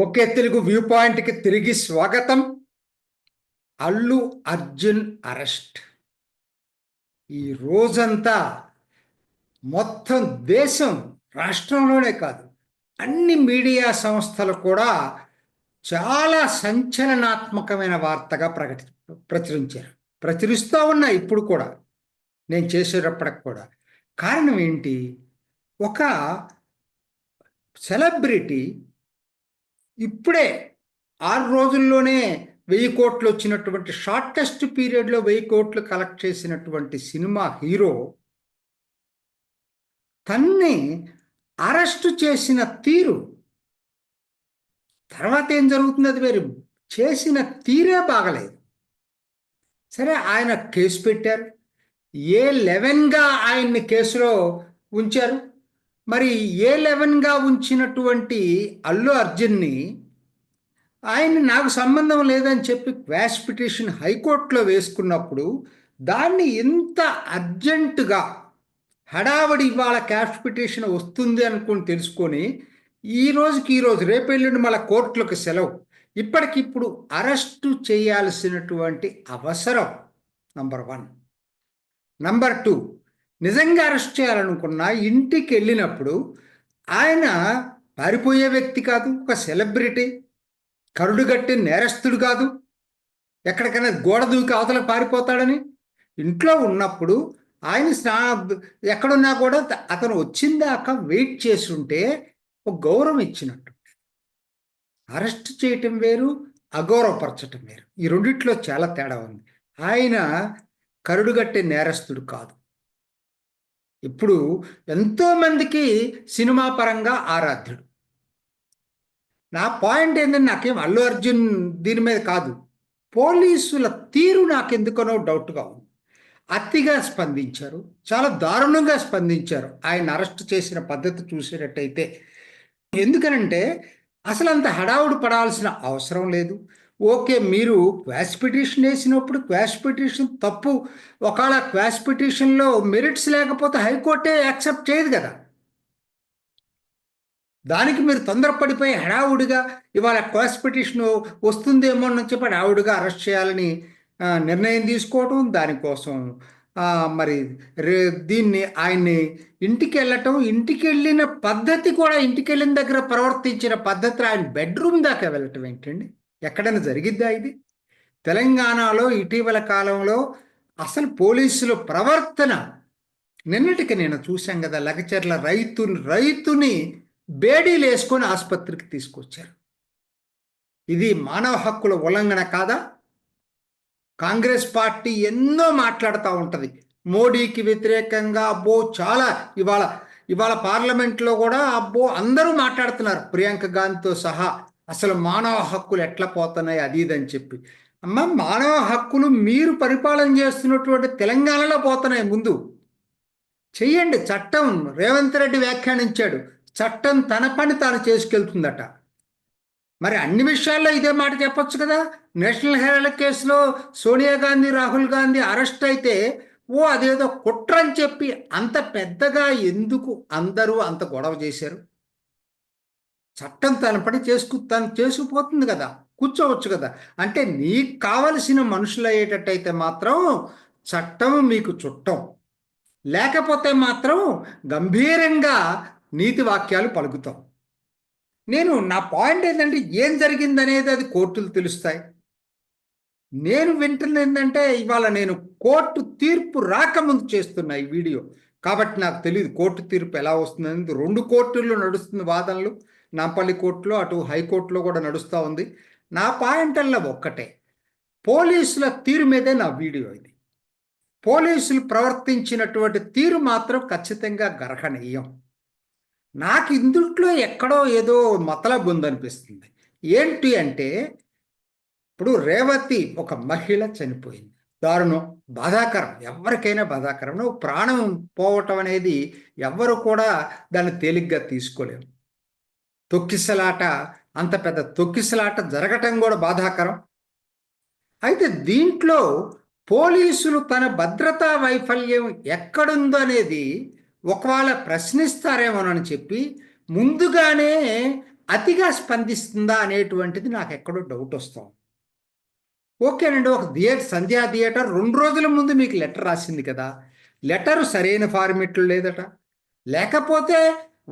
Okay Telugu view పాయింట్కి తిరిగి స్వాగతం. అల్లు అర్జున్ అరెస్ట్ ఈ రోజంతా మొత్తం దేశం, రాష్ట్రంలోనే కాదు అన్ని మీడియా సంస్థలు కూడా చాలా సంచలనాత్మకమైన వార్తగా ప్రచురించారు. ప్రచురిస్తూ ఉన్నా ఇప్పుడు కూడా, నేను చేసేటప్పటికి కూడా. కారణం ఏంటి? ఒక సెలబ్రిటీ ఇప్పుడే 6 రోజుల్లోనే 1000 కోట్లు వచ్చినటువంటి, షార్టెస్ట్ పీరియడ్లో 1000 కోట్లు కలెక్ట్ చేసినటువంటి సినిమా హీరో తన్ని అరెస్టు చేసిన తీరు, తర్వాత ఏం జరుగుతుంది అది వేరు, చేసిన తీరే బాగలేదు. సరే, ఆయన కేసు పెట్టారు. A11గా ఆయన్ని కేసులో ఉంచారు. మరి A11గా ఉంచినటువంటి అల్లు అర్జున్ని ఆయన నాకు సంబంధం లేదని చెప్పి క్వాష్ పిటిషన్ హైకోర్టులో వేసుకున్నప్పుడు దాన్ని ఇంత అర్జెంటుగా హడావడి ఇవాళ క్వాష్ పిటిషన్ వస్తుంది అనుకుని తెలుసుకొని ఈరోజు రేపు ఎల్లుండి మళ్ళీ కోర్టులకు సెలవు, ఇప్పటికిప్పుడు అరెస్టు చేయాల్సినటువంటి అవసరం నంబర్ 1. నంబర్ 2, నిజంగా అరెస్ట్ చేయాలనుకున్నా ఇంటికి వెళ్ళినప్పుడు ఆయన పారిపోయే వ్యక్తి కాదు, ఒక సెలబ్రిటీ, కరుడుగట్టి నేరస్తుడు కాదు, ఎక్కడికైనా గోడ దూకి అవతల పారిపోతాడని. ఇంట్లో ఉన్నప్పుడు ఆయన ఎక్కడున్నా కూడా అతను వచ్చిందాక వెయిట్ చేస్తుంటే ఒక గౌరవం ఇచ్చినట్టు. అరెస్ట్ చేయటం వేరు, అగౌరవపరచటం వేరు. ఈ రెండిట్లో చాలా తేడా ఉంది. ఆయన కరుడుగట్టే నేరస్తుడు కాదు. ఇప్పుడు ఎంతోమందికి సినిమా పరంగా ఆరాధ్యుడు. నా పాయింట్ ఏంటంటే, నాకేం అల్లు అర్జున్ దీని మీద కాదు, పోలీసుల తీరు నాకెందుకనో డౌట్గా ఉంది. అతిగా స్పందించారు, చాలా దారుణంగా స్పందించారు ఆయన అరెస్ట్ చేసిన పద్ధతి చూసేటట్టయితే. ఎందుకనంటే అసలు అంత హడావుడు పడాల్సిన అవసరం లేదు. ఓకే, మీరు క్వాష్ పిటిషన్ వేసినప్పుడు క్వాష్ పిటిషన్ తప్పు, ఒకవేళ క్వాష్ పిటిషన్లో మెరిట్స్ లేకపోతే హైకోర్టే యాక్సెప్ట్ చేయదు కదా. దానికి మీరు తొందరపడిపోయి హడావుడిగా ఇవాళ క్వాష్ పిటిషన్ వస్తుందేమో అని చెప్పి హడావుడిగా అరెస్ట్ చేయాలని నిర్ణయం తీసుకోవడం, దానికోసం మరి దీన్ని ఆయన్ని ఇంటికి వెళ్ళటం, ఇంటికి వెళ్ళిన పద్ధతి కూడా, ఇంటికి వెళ్ళిన దగ్గర ప్రవర్తించిన పద్ధతి ఆయన బెడ్రూమ్ దాకా వెళ్ళటం ఏంటండి? ఎక్కడైనా జరిగిద్దా ఇది? తెలంగాణలో ఇటీవల కాలంలో అసలు పోలీసుల ప్రవర్తన, నిన్నటికి నేను చూశాం కదా, లగచర్ల రైతుని బేడీలు వేసుకొని ఆసుపత్రికి తీసుకొచ్చారు. ఇది మానవ హక్కుల ఉల్లంఘన కాదా? కాంగ్రెస్ పార్టీ ఎన్నో మాట్లాడుతూ ఉంటుంది మోడీకి వ్యతిరేకంగా. అబ్బో చాలా, ఇవాళ పార్లమెంట్లో కూడా అబ్బో అందరూ మాట్లాడుతున్నారు, ప్రియాంక గాంధీతో సహా, అసలు మానవ హక్కులు ఎట్లా పోతున్నాయి అది ఇదని చెప్పి. అమ్మ, మానవ హక్కులు మీరు పరిపాలన చేస్తున్నటువంటి తెలంగాణలో పోతున్నాయి. ముందు చెయ్యండి చట్టం. రేవంత్ రెడ్డి వ్యాఖ్యానించాడు, చట్టం తన పని తాను చేసుకెళ్తుందట. మరి అన్ని విషయాల్లో ఇదే మాట చెప్పొచ్చు కదా. నేషనల్ హెరాల్డ్ కేసులో సోనియా గాంధీ, రాహుల్ గాంధీ అరెస్ట్ అయితే అదేదో కుట్ర అని చెప్పి అంత పెద్దగా ఎందుకు అందరూ అంత గొడవ చేశారు? చట్టం తన పని తను చేసుకుపోతుంది కదా, కూర్చోవచ్చు కదా. అంటే నీకు కావలసిన మనుషులు అయ్యేటట్టయితే మాత్రం చట్టం మీకు చుట్టం, లేకపోతే మాత్రం గంభీరంగా నీతి వాక్యాలు పలుకుతాం. నా పాయింట్ ఏంటంటే, ఏం జరిగిందనేది అది కోర్టులు తెలుస్తాయి. నేను వింటుంది ఏంటంటే, ఇవాళ నేను కోర్టు తీర్పు రాకముందు చేస్తున్నా ఈ వీడియో, కాబట్టి నాకు తెలియదు కోర్టు తీర్పు ఎలా వస్తుందనేది. 2 కోర్టుల్లో నడుస్తుంది వాదనలు, నాంపల్లి కోర్టులో, అటు హైకోర్టులో కూడా నడుస్తూ ఉంది. నా పాయింట్ అలా ఒక్కటే, పోలీసుల తీరు మీదే నా వీడియో ఇది. పోలీసులు ప్రవర్తించినటువంటి తీరు మాత్రం ఖచ్చితంగా గర్హనీయం. నాకు ఇందుట్లో ఎక్కడో ఏదో మతలబు ఉందనిపిస్తుంది. ఏంటి అంటే, ఇప్పుడు రేవతి ఒక మహిళ చనిపోయింది, దారుణం, బాధాకరం, ఎవరికైనా బాధాకరం. ప్రాణం పోవటం అనేది ఎవ్వరు కూడా దాన్ని తేలిగ్గా తీసుకోలేము. తొక్కిసలాట, అంత పెద్ద తొక్కిసలాట జరగటం కూడా బాధాకరం. అయితే దీంట్లో పోలీసులు తన భద్రతా వైఫల్యం ఎక్కడుందో అనేది ఒకవేళ ప్రశ్నిస్తారేమోనని చెప్పి ముందుగానే అతిగా స్పందిస్తుందా అనేటువంటిది నాకు ఎక్కడో డౌట్ వస్తాం. ఓకేనండి, ఒక సంధ్యా థియేటర్ 2 రోజుల ముందు మీకు లెటర్ రాసింది కదా, లెటరు సరైన ఫార్మెట్లు లేదట, లేకపోతే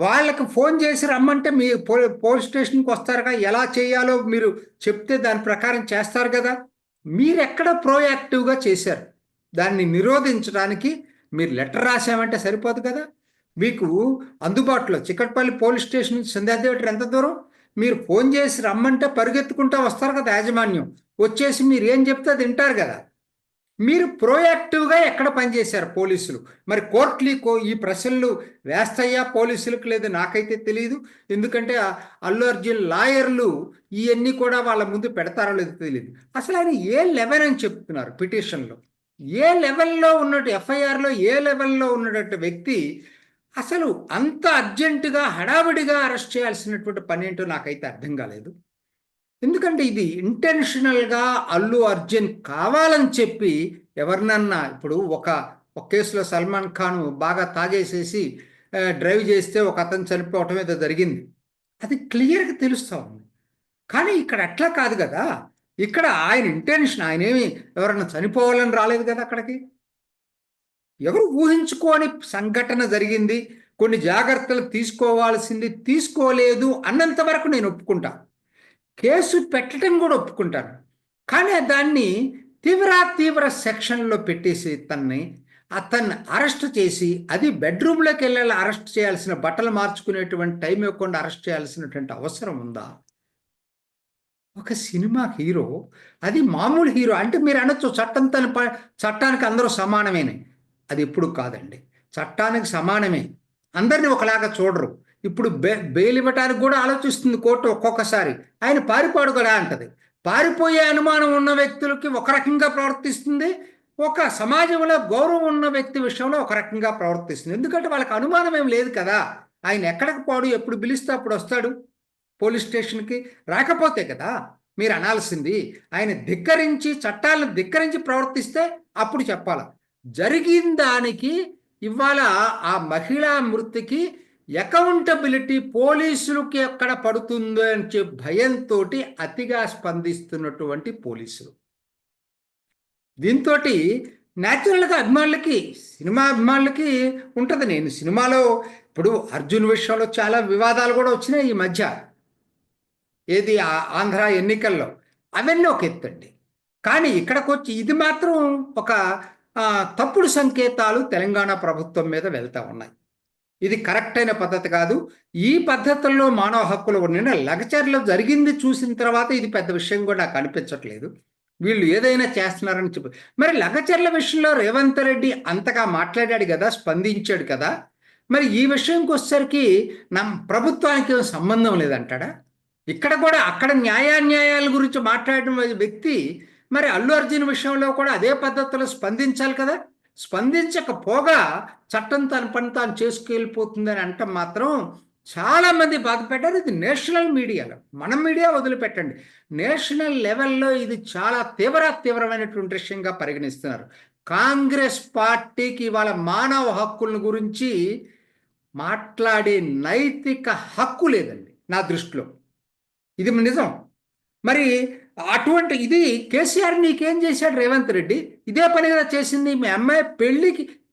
వాళ్ళకి ఫోన్ చేసి రమ్మంటే మీ పోలీస్ స్టేషన్కి వస్తారుగా, ఎలా చేయాలో మీరు చెప్తే దాని ప్రకారం చేస్తారు కదా. మీరు ఎక్కడ ప్రోయాక్టివ్గా చేశారు దాన్ని నిరోధించడానికి? మీరు లెటర్ రాసామంటే సరిపోదు కదా. మీకు అందుబాటులో చిక్కటపల్లి పోలీస్ స్టేషన్ నుంచి సంధ్యా థియేటర్ ఎంత దూరం? మీరు ఫోన్ చేసి రమ్మంటే పరుగెత్తుకుంటూ వస్తారు కదా యాజమాన్యం, వచ్చేసి మీరు ఏం చెప్తే అది వింటారు కదా. మీరు ప్రోయాక్టివ్గా ఎక్కడ పనిచేశారు పోలీసులు? మరి కోర్టులు ఈ ప్రశ్నలు వేస్తాయా పోలీసులకు? లేదు నాకైతే తెలియదు. ఎందుకంటే అల్లు అర్జున్ లాయర్లు ఇవన్నీ కూడా వాళ్ళ ముందు పెడతారో లేదో తెలియదు. అసలు ఆయన ఏ లెవెల్ అని చెప్తున్నారు పిటిషన్లో? ఏ లెవెల్లో ఉన్నట్టు ఎఫ్ఐఆర్లో ఏ లెవెల్లో ఉన్నటువంటి వ్యక్తి అసలు అంత అర్జెంటుగా హడావిడిగా అరెస్ట్ చేయాల్సినటువంటి పని ఏంటో నాకైతే అర్థం కాలేదు. ఎందుకంటే ఇది ఇంటెన్షనల్గా అల్లు అర్జున్ కావాలని చెప్పి ఎవరినన్నా, ఇప్పుడు ఒక కేసులో సల్మాన్ ఖాన్ బాగా తాగేసేసి డ్రైవ్ చేస్తే ఒక అతను చనిపోవటం ఏదో జరిగింది, అది క్లియర్గా తెలుస్తూ ఉంది. కానీ ఇక్కడ అట్లా కాదు కదా. ఇక్కడ ఆయన ఇంటెన్షన్, ఆయన ఏమి ఎవరన్నా చనిపోవాలని రాలేదు కదా అక్కడికి. ఎవరు ఊహించుకోని సంఘటన జరిగింది, కొన్ని జాగ్రత్తలు తీసుకోవాల్సింది తీసుకోలేదు అన్నంత వరకు నేను ఒప్పుకుంటా. కేసు పెట్టడం కూడా ఒప్పుకుంటాను. కానీ దాన్ని తీవ్ర సెక్షన్లో పెట్టేసి అతన్ని అరెస్ట్ చేసి, అది బెడ్రూమ్లోకి వెళ్ళాలి అరెస్ట్ చేయాల్సిన, బట్టలు మార్చుకునేటువంటి టైం ఇవ్వకుండా అరెస్ట్ చేయాల్సినటువంటి అవసరం ఉందా? ఒక సినిమా హీరో, అది మామూలు హీరో అంటే మీరు అనొచ్చు చట్టానికి అందరూ సమానమేనే. అది ఎప్పుడు కాదండి. చట్టానికి సమానమే, అందరినీ ఒకలాగా చూడరు. ఇప్పుడు బెయిల్ ఇవ్వటానికి కూడా ఆలోచిస్తుంది కోర్టు ఒక్కొక్కసారి. ఆయన పారిపోడు కూడా అంటది. పారిపోయే అనుమానం ఉన్న వ్యక్తులకి ఒక రకంగా ప్రవర్తిస్తుంది, ఒక సమాజంలో గౌరవం ఉన్న వ్యక్తి విషయంలో ఒక రకంగా ప్రవర్తిస్తుంది. ఎందుకంటే వాళ్ళకి అనుమానం ఏం లేదు కదా. ఆయన ఎక్కడికి పోడు, ఎప్పుడు పిలిస్తే అప్పుడు వస్తాడు పోలీస్ స్టేషన్కి. రాకపోతే కదా మీరు అనాల్సింది. ఆయన చట్టాలను ధిక్కరించి ప్రవర్తిస్తే అప్పుడు చెప్పాల. జరిగిన దానికి ఇవాళ ఆ మహిళా మృతికి అకౌంటబిలిటీ పోలీసులకి ఎక్కడ పడుతుందో అని చెప్పి భయంతో అతిగా స్పందిస్తున్నటువంటి పోలీసులు. దీంతో న్యాచురల్గా సినిమా అభిమానులకి ఉంటుంది. నేను సినిమాలో ఇప్పుడు అర్జున్ విషయంలో చాలా వివాదాలు కూడా వచ్చినాయి ఈ మధ్య, ఏది ఆంధ్ర ఎన్నికల్లో, అవన్నీ ఒక ఎత్తండి. కానీ ఇక్కడికి వచ్చి ఇది మాత్రం ఒక తప్పుడు సంకేతాలు తెలంగాణ ప్రభుత్వం మీద వెళ్తూ ఉన్నాయి. ఇది కరెక్ట్ అయిన పద్ధతి కాదు. ఈ పద్ధతుల్లో మానవ హక్కులు నిన్న లగచర్లో జరిగింది చూసిన తర్వాత ఇది పెద్ద విషయం కూడా నాకు అనిపించట్లేదు. వీళ్ళు ఏదైనా చేస్తున్నారని చెప్పి, మరి లగచర్ల విషయంలో రేవంత్ రెడ్డి అంతగా మాట్లాడాడు కదా, స్పందించాడు కదా, మరి ఈ విషయంకి వచ్చేసరికి ప్రభుత్వానికి సంబంధం లేదంటాడా? ఇక్కడ కూడా అక్కడ న్యాయాన్యాయాల గురించి మాట్లాడిన వ్యక్తి మరి అల్లు అర్జున్ విషయంలో కూడా అదే పద్ధతిలో స్పందించాలి కదా. స్పందించకపోగా చట్టం తన పని తాను చేసుకెళ్ళిపోతుందని అంటే మాత్రం చాలామంది బాధపడ్డారు. ఇది నేషనల్ మీడియాలో, మన మీడియా వదిలిపెట్టండి, నేషనల్ లెవెల్లో ఇది చాలా తీవ్రమైనటువంటి విషయంగా పరిగణిస్తున్నారు. కాంగ్రెస్ పార్టీకి ఇవాళ మానవ హక్కుల గురించి మాట్లాడే నైతిక హక్కు లేదండి నా దృష్టిలో. ఇది నిజం. మరి అటువంటి ఇది కేసీఆర్ నీకేం చేశాడు రేవంత్ రెడ్డి? ఇదే పనిగా చేసింది. మీ అమ్మాయి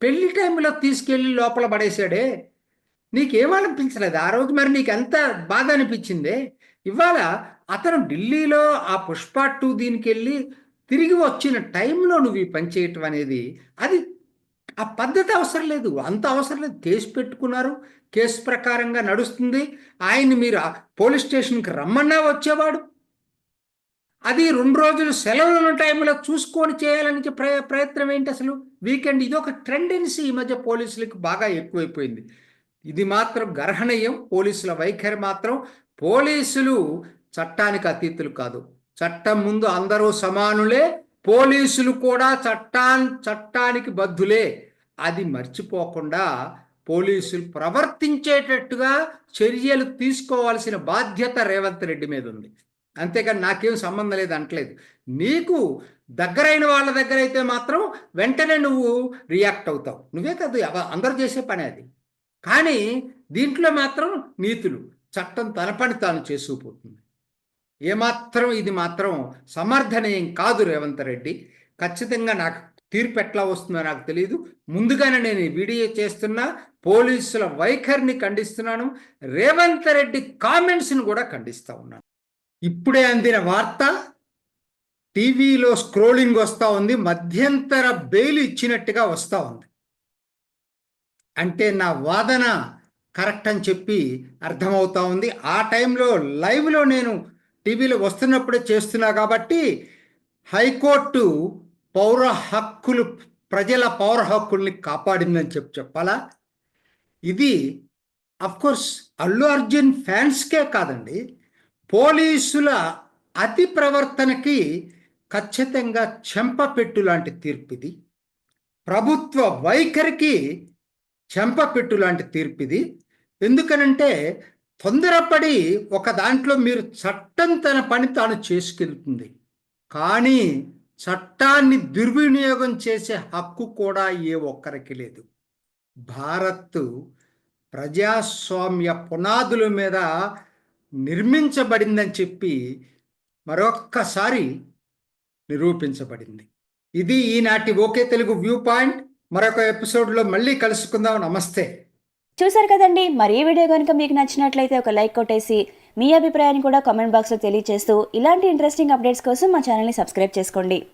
పెళ్లి టైంలో తీసుకెళ్ళి లోపల పడేశాడే, నీకేమనిపించలేదు ఆ రోజు? మరి నీకు ఎంత బాధ అనిపించిందే? ఇవాళ అతను ఢిల్లీలో ఆ పుష్ప 2 దీనికి వెళ్ళి తిరిగి వచ్చిన టైంలో నువ్వు ఈ పని చేయటం అనేది, అది ఆ పద్ధతి అవసరం లేదు, అంత అవసరం లేదు. కేసు పెట్టుకున్నారు, కేసు ప్రకారంగా నడుస్తుంది. ఆయన్ని మీరు పోలీస్ స్టేషన్కి రమ్మన్నా వచ్చేవాడు. అది 2 రోజులు సెలవుల టైంలో చూసుకొని చేయాలని ప్రయత్నం ఏంటి అసలు? వీకెండ్ ఇది ఒక టెండెన్సీ ఈ మధ్య పోలీసులకు బాగా ఎక్కువైపోయింది. ఇది మాత్రం గర్హనీయం. పోలీసుల వైఖరి మాత్రం, పోలీసులు చట్టానికి అతీతులు కాదు. చట్టం ముందు అందరూ సమానులే, పోలీసులు కూడా చట్టానికి బద్ధులే. అది మర్చిపోకుండా పోలీసులు ప్రవర్తించేటట్టుగా చర్యలు తీసుకోవాల్సిన బాధ్యత రేవంత్ రెడ్డి మీద ఉంది. అంతేకాని నాకేం సంబంధం లేదు అంటలేదు. నీకు దగ్గరైన వాళ్ళ దగ్గర అయితే మాత్రం వెంటనే నువ్వు రియాక్ట్ అవుతావు. నువ్వే కాదు, అందరూ చేసే పని అది. కానీ దీంట్లో మాత్రం నీతులు, చట్టం తన పని తాను చేసుకుపోతుంది. ఏమాత్రం ఇది మాత్రం సమర్థనీయం కాదు రేవంత్ రెడ్డి. ఖచ్చితంగా నాకు తీర్పు ఎట్లా వస్తుందో నాకు తెలియదు. ముందుగానే నేను ఈ వీడియో చేస్తున్నా. పోలీసుల వైఖరిని ఖండిస్తున్నాను. రేవంత్ రెడ్డి కామెంట్స్ని కూడా ఖండిస్తూ ఉన్నాను. ఇప్పుడే అందిన వార్త, టీవీలో స్క్రోలింగ్ వస్తూ ఉంది, మధ్యంతర బెయిల్ ఇచ్చినట్టుగా వస్తూ ఉంది. అంటే నా వాదన కరెక్ట్ అని చెప్పి అర్థమవుతా ఉంది. ఆ టైంలో లైవ్లో నేను టీవీలో వస్తున్నప్పుడే చేస్తున్నా కాబట్టి హైకోర్టు పౌర హక్కులు, ప్రజల పౌర హక్కుల్ని కాపాడిందని చెప్పాలా. ఇది అఫ్కోర్స్ అల్లు అర్జున్ ఫ్యాన్స్కే కాదండి, పోలీసుల అతి ప్రవర్తనకి ఖచ్చితంగా చెంపపెట్టు లాంటి తీర్పు ఇది. ప్రభుత్వ వైఖరికి చెంపపెట్టు లాంటి తీర్పు ఇది. ఎందుకనంటే తొందరపడి ఒక దాంట్లో మీరు చట్టం తన పని తాను చేసుకెళ్తుంది, కానీ చట్టాన్ని దుర్వినియోగం చేసే హక్కు కూడా ఏ ఒక్కరికి లేదు. భారత్ ప్రజాస్వామ్య పునాదుల మీద నిర్మించబడిందని చెప్పి మరొక్కసారి నిరూపించబడింది. ఇది ఈనాటి ఓకే తెలుగు వ్యూ పాయింట్. మరొక ఎపిసోడ్లో మళ్ళీ కలుసుకుందాం. నమస్తే. చూసారు కదండి, మరి ఈ వీడియో కనుక మీకు నచ్చినట్లయితే ఒక లైక్ కొట్టేసి మీ అభిప్రాయాన్ని కూడా కామెంట్ బాక్స్లో తెలియజేస్తూ ఇలాంటి ఇంట్రెస్టింగ్ అప్డేట్స్ కోసం మా ఛానల్ని సబ్స్క్రైబ్ చేసుకోండి.